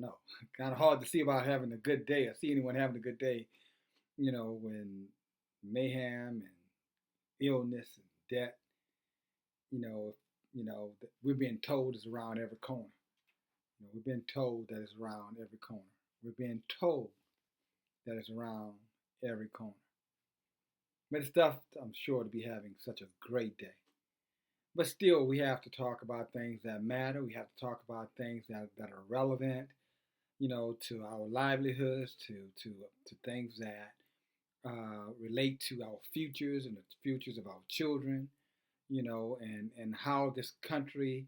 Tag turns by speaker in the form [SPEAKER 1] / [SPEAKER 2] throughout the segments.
[SPEAKER 1] don't know. Kind of hard to see about having a good day or see anyone having a good day, when mayhem and illness and death, you know, we're being told is around every corner. We've been told that it's around every corner. We're being told that it's around every corner. But it's stuff I'm sure to be having such a great day. But still, we have to talk about things that matter. We have to talk about things that are relevant, to our livelihoods, to things that relate to our futures and the futures of our children, and how this country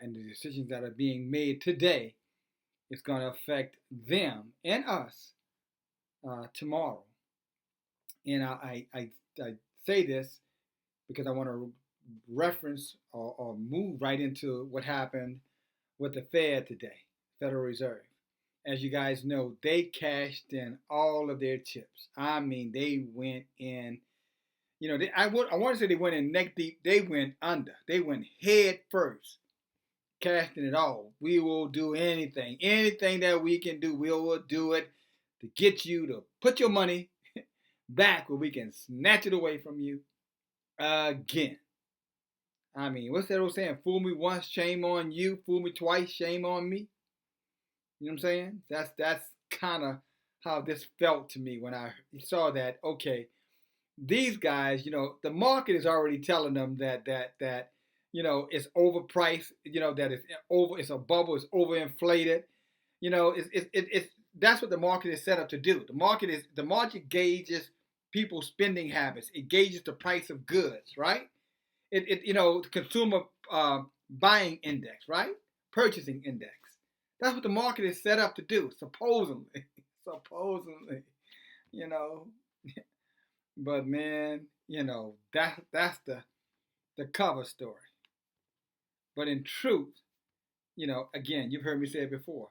[SPEAKER 1] and the decisions that are being made today is going to affect them and us tomorrow. And I say this because I want to reference or move right into what happened with the Fed today, Federal Reserve. As you guys know, they cashed in all of their chips. I mean, they went in. I want to say they went in neck deep. They went under. They went head first, casting it all. We will do anything that we can do. We will do it to get you to put your money back where we can snatch it away from you again. I mean, what's that old saying? Fool me once, shame on you. Fool me twice, shame on me. You know what I'm saying? That's kind of how this felt to me when I saw that. Okay, these guys, the market is already telling them that it's overpriced. That it's a bubble. It's overinflated. It's that's what the market is set up to do. The market gauges people's spending habits. It gauges the price of goods, right? The consumer buying index, right? Purchasing index. That's what the market is set up to do, supposedly. supposedly, you know. But man, that's the cover story. But in truth, again, you've heard me say it before.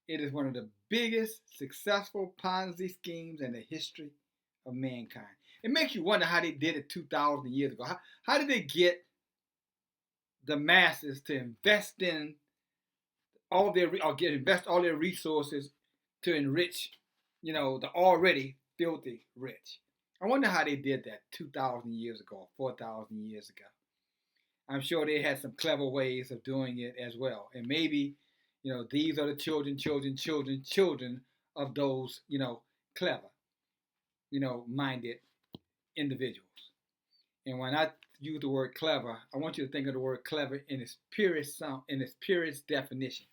[SPEAKER 1] It is one of the biggest successful Ponzi schemes in the history of mankind. It makes you wonder how they did it 2,000 years ago. How did they get the masses to invest in invest all their resources to enrich, the already filthy rich? I wonder how they did that 2,000 years ago, 4,000 years ago. I'm sure they had some clever ways of doing it as well. And maybe, these are the children of those, clever, minded individuals. And when I use the word clever, I want you to think of the word clever in its purest definition.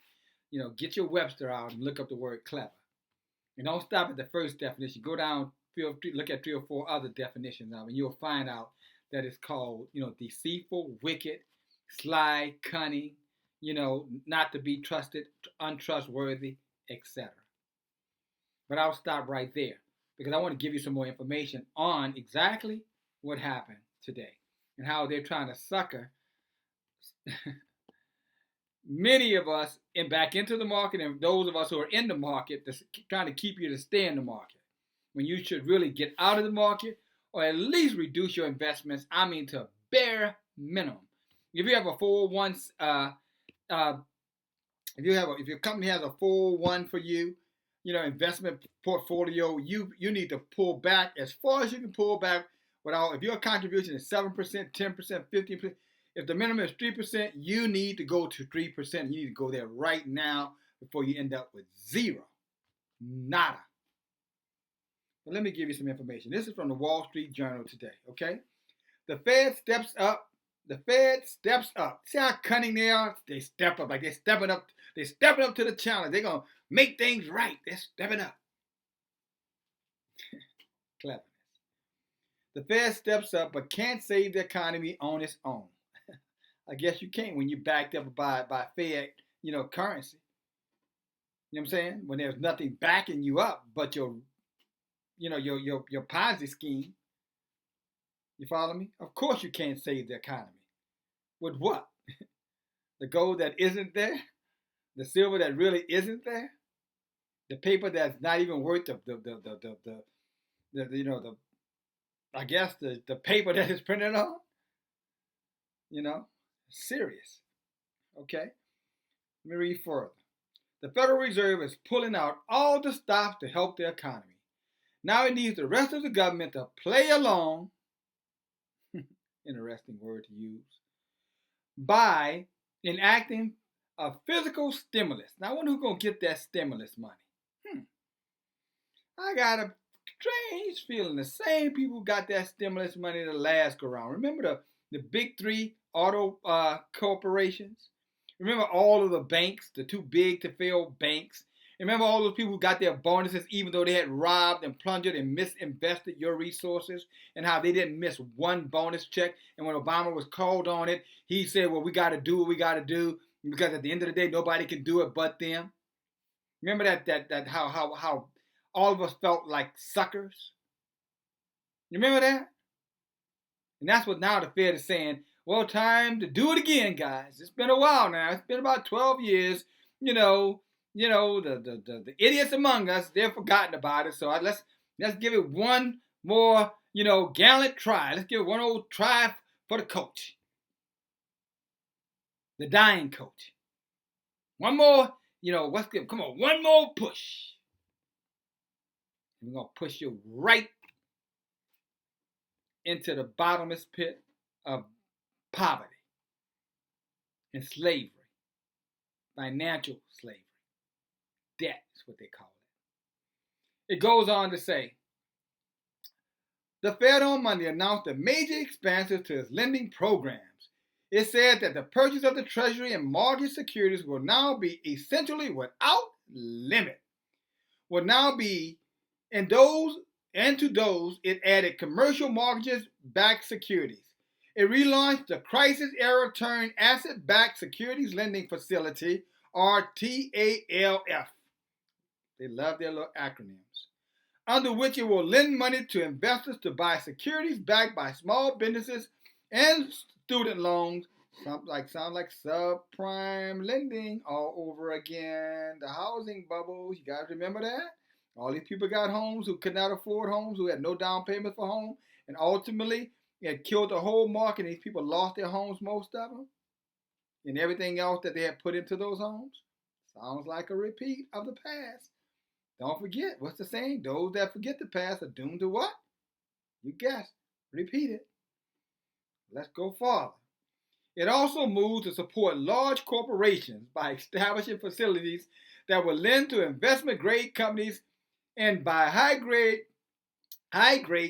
[SPEAKER 1] Get your Webster out and look up the word clever. And don't stop at the first definition. Go down, look at 3 or 4 other definitions of it, and you'll find out that it's called, deceitful, wicked, sly, cunning, not to be trusted, untrustworthy, etc. But I'll stop right there because I want to give you some more information on exactly what happened today and how they're trying to sucker many of us back into the market, and those of us who are in the market trying to keep you to stay in the market when you should really get out of the market or at least reduce your investments. I mean, to a bare minimum. If you have a 401, if your company has a 401 for you, investment portfolio, you need to pull back as far as you can pull back without. If your contribution is 7%, 10%, 15%, if the minimum is 3%, you need to go to 3%. You need to go there right now before you end up with zero, nada. But let me give you some information. This is from the Wall Street Journal today. Okay, the Fed steps up. The Fed steps up. See how cunning they are? They step up, like they're stepping up. They're stepping up to the challenge. They're gonna make things right. They're stepping up. Cleverness. The Fed steps up, but can't save the economy on its own. I guess you can't when you're backed up by Fed, currency. You know what I'm saying? When there's nothing backing you up but your Ponzi scheme. You follow me? Of course you can't save the economy. With what? The gold that isn't there? The silver that really isn't there? The paper that's not even worth the I guess the paper that is printed on? Serious. Okay? Let me read further. the Federal Reserve is pulling out all the stops to help the economy. Now it needs the rest of the government to play along, interesting word to use, by enacting a physical stimulus. Now I wonder who's going to get that stimulus money. I got a strange feeling the same people got that stimulus money the last go round. Remember the big three auto corporations? Remember all of the banks, the too big to fail banks? Remember all those people who got their bonuses even though they had robbed and plundered and misinvested your resources, and how they didn't miss one bonus check? And when Obama was called on it, he said, well, we got to do what we got to do because at the end of the day, nobody can do it but them. Remember that how all of us felt like suckers? You remember that? And that's what now the Fed is saying, well, time to do it again, guys. It's been a while now. It's been about 12 years. The idiots among us, they've forgotten about it. So let's give it one more, gallant try. Let's give it one old try for the coach. The dying coach. One more, come on, one more push. We're going to push you right into the bottomless pit of poverty and slavery, financial slavery. Debt is what they call it. It goes on to say, the Fed on Monday announced a major expansion to its lending programs. It said that the purchase of the Treasury and mortgage securities will now be essentially without limit. Will now be, and to those, it added commercial mortgages-backed securities. It relaunched the Crisis-Era Term Asset-Backed Securities Lending Facility, or TALF. They love their little acronyms. Under which it will lend money to investors to buy securities backed by small businesses and student loans. Sounds like subprime lending all over again. The housing bubbles, you guys remember that? All these people got homes who could not afford homes, who had no down payment for home, and ultimately it killed the whole market. These people lost their homes, most of them, and everything else that they had put into those homes. Sounds like a repeat of the past. Don't forget, what's the saying? Those that forget the past are doomed to what? You guessed, repeat it. Let's go farther. It also moved to support large corporations by establishing facilities that will lend to investment-grade companies and buy high-grade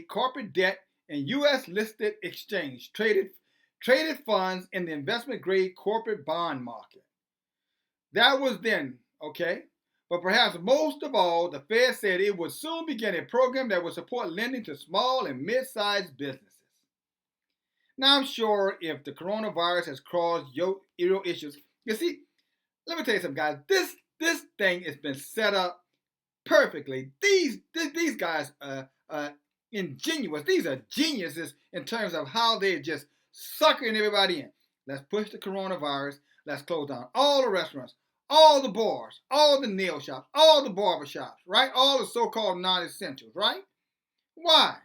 [SPEAKER 1] corporate debt and U.S.-listed exchange-traded funds in the investment-grade corporate bond market. That was then, okay? But perhaps most of all, the Fed said it would soon begin a program that would support lending to small and mid-sized businesses. Now, I'm sure if the coronavirus has caused your issues, you see, let me tell you something, guys. This thing has been set up perfectly. These guys are ingenious. These are geniuses in terms of how they're just suckering everybody in. Let's push the coronavirus. Let's close down all the restaurants, all the bars, all the nail shops, all the barber shops, right? All the so-called non-essentials, right? Why?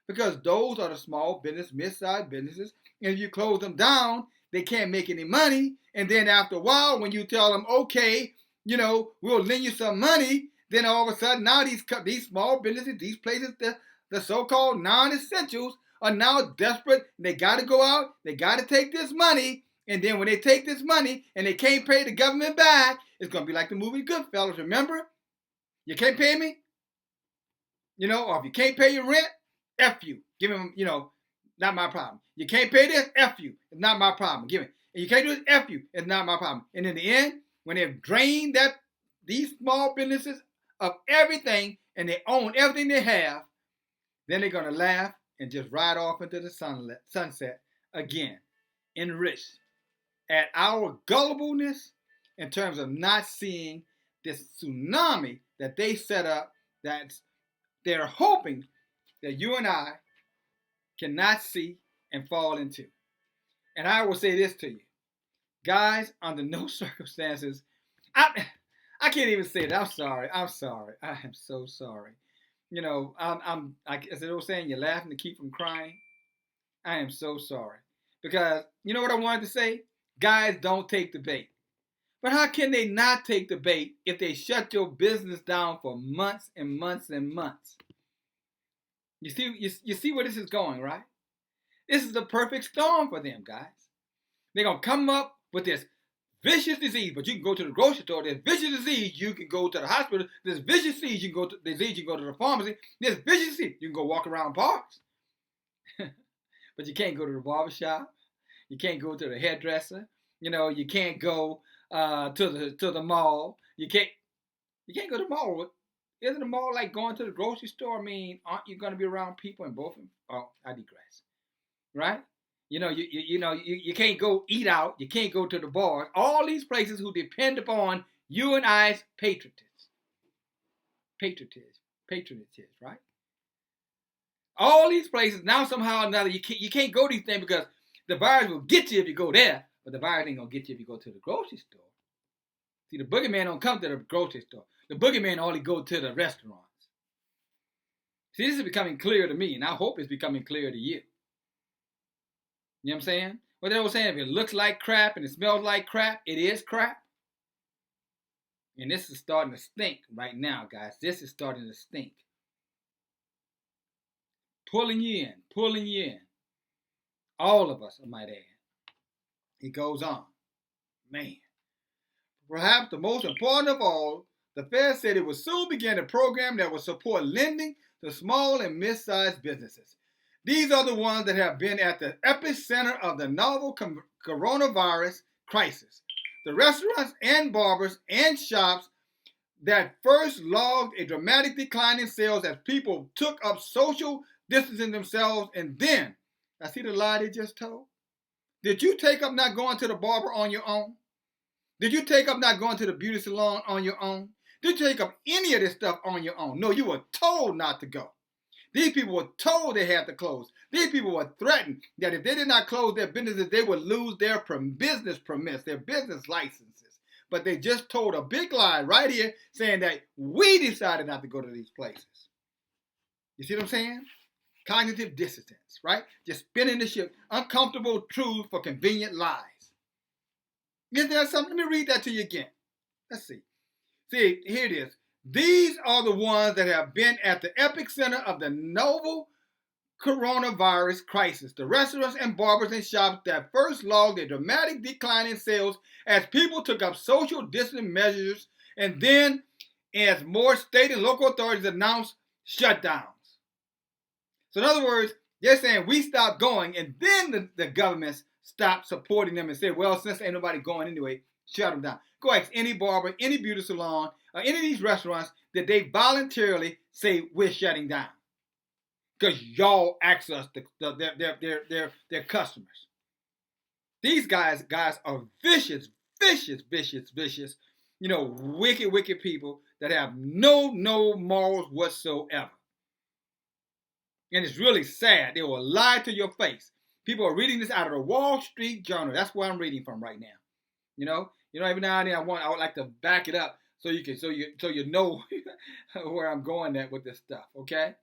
[SPEAKER 1] Because those are the small business, mid-sized businesses. And if you close them down, they can't make any money. And then after a while, when you tell them, okay, we'll lend you some money, then all of a sudden now these small businesses, these places, the so-called non-essentials are now desperate. They got to go out. They got to take this money. And then when they take this money and they can't pay the government back, it's going to be like the movie Goodfellas. Remember? You can't pay me? Or if you can't pay your rent, F you. Give him, not my problem. You can't pay this, F you. It's not my problem. Give it. And you can't do this, F you. It's not my problem. And in the end, when they've drained these small businesses of everything and they own everything they have, then they're going to laugh and just ride off into the sunset again, enriched at our gullibleness in terms of not seeing this tsunami that they set up, that they're hoping that you and I cannot see and fall into. And I will say this to you, guys, under no circumstances, I can't even say it. I'm sorry. I am so sorry. As they were saying, you're laughing to keep from crying. I am so sorry. Because you know what I wanted to say? Guys, don't take the bait. But how can they not take the bait if they shut your business down for months and months and months? You see where this is going, right? This is the perfect storm for them, guys. They're going to come up with this vicious disease, but you can go to the grocery store. There's vicious disease, you can go to the hospital. There's vicious disease, you can go to the pharmacy. There's vicious disease, you can go walk around parks. But you can't go to the barbershop. You can't go to the hairdresser. You can't go to the mall. You can't go to the mall. Isn't the mall like going to the grocery store? I mean, aren't you going to be around people in both? Oh, I digress. Right? You can't go eat out. You can't go to the bars. All these places who depend upon you and I's patriotism, right? All these places now somehow or another you can't go to these things because the virus will get you if you go there, but the virus ain't gonna get you if you go to the grocery store. See, the boogeyman don't come to the grocery store. The boogeyman only go to the restaurants. See, this is becoming clear to me, and I hope it's becoming clear to you. You know what I'm saying? What they were saying, if it looks like crap and it smells like crap, it is crap. And this is starting to stink right now, guys. This is starting to stink. Pulling you in. All of us, I might add. He goes on. Man. Perhaps the most important of all, the Fed said it would soon begin a program that will support lending to small and mid-sized businesses. These are the ones that have been at the epicenter of the novel coronavirus crisis. The restaurants and barbers and shops that first logged a dramatic decline in sales as people took up social distancing themselves. And then, I see the lie they just told. Did you take up not going to the barber on your own? Did you take up not going to the beauty salon on your own? Did you take up any of this stuff on your own? No, you were told not to go. These people were told they had to close. These people were threatened that if they did not close their businesses, they would lose their business permits, their business licenses. But they just told a big lie right here saying that we decided not to go to these places. You see what I'm saying? Cognitive dissonance, right? Just spinning the ship. Uncomfortable truths for convenient lies. Is there something? Let me read that to you again. Let's see. See, here it is. These are the ones that have been at the epicenter of the novel coronavirus crisis. The restaurants and barbers and shops that first logged a dramatic decline in sales as people took up social distancing measures, and then as more state and local authorities announced shutdowns. So in other words, they're saying we stopped going, and then the governments stopped supporting them and said, well, since ain't nobody going anyway, shut them down. Go ask any barber, any beauty salon, or any of these restaurants that they voluntarily say we're shutting down. Because y'all ask us, their customers. These guys are vicious, wicked people that have no morals whatsoever. And it's really sad. They will lie to your face. People are reading this out of the Wall Street Journal. That's where I'm reading from right now. Every now and then I would like to back it up so you know where I'm going at with this stuff. Okay.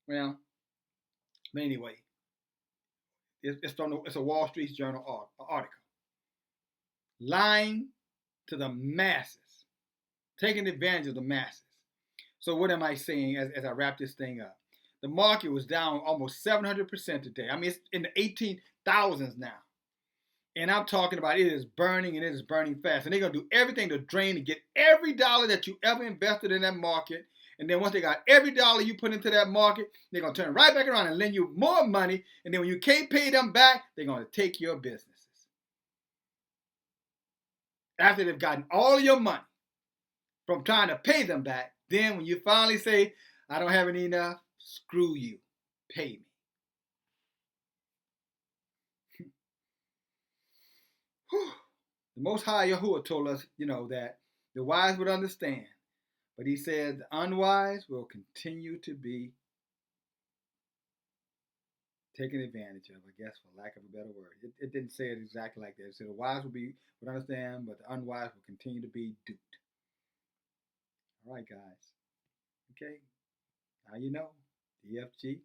[SPEAKER 1] Well, but anyway, it's a Wall Street Journal article. Lying to the masses, taking advantage of the masses. So what am I saying as I wrap this thing up? The market was down almost 700% today. I mean, it's in the 18,000s now. And I'm talking about it is burning, and it is burning fast. And they're going to do everything to drain to get every dollar that you ever invested in that market. And then once they got every dollar you put into that market, they're going to turn right back around and lend you more money. And then when you can't pay them back, they're going to take your businesses. After they've gotten all of your money from trying to pay them back, then when you finally say, I don't have any enough, screw you, pay me. The Most High Yahuwah told us, that the wise would understand. But he said the unwise will continue to be taken advantage of, I guess, for lack of a better word. It didn't say it exactly like that. It said the wise would understand, but the unwise will continue to be duped. All right, guys. Okay. Now you know. DFG.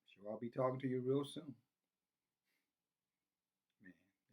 [SPEAKER 1] Sure, I'll be talking to you real soon.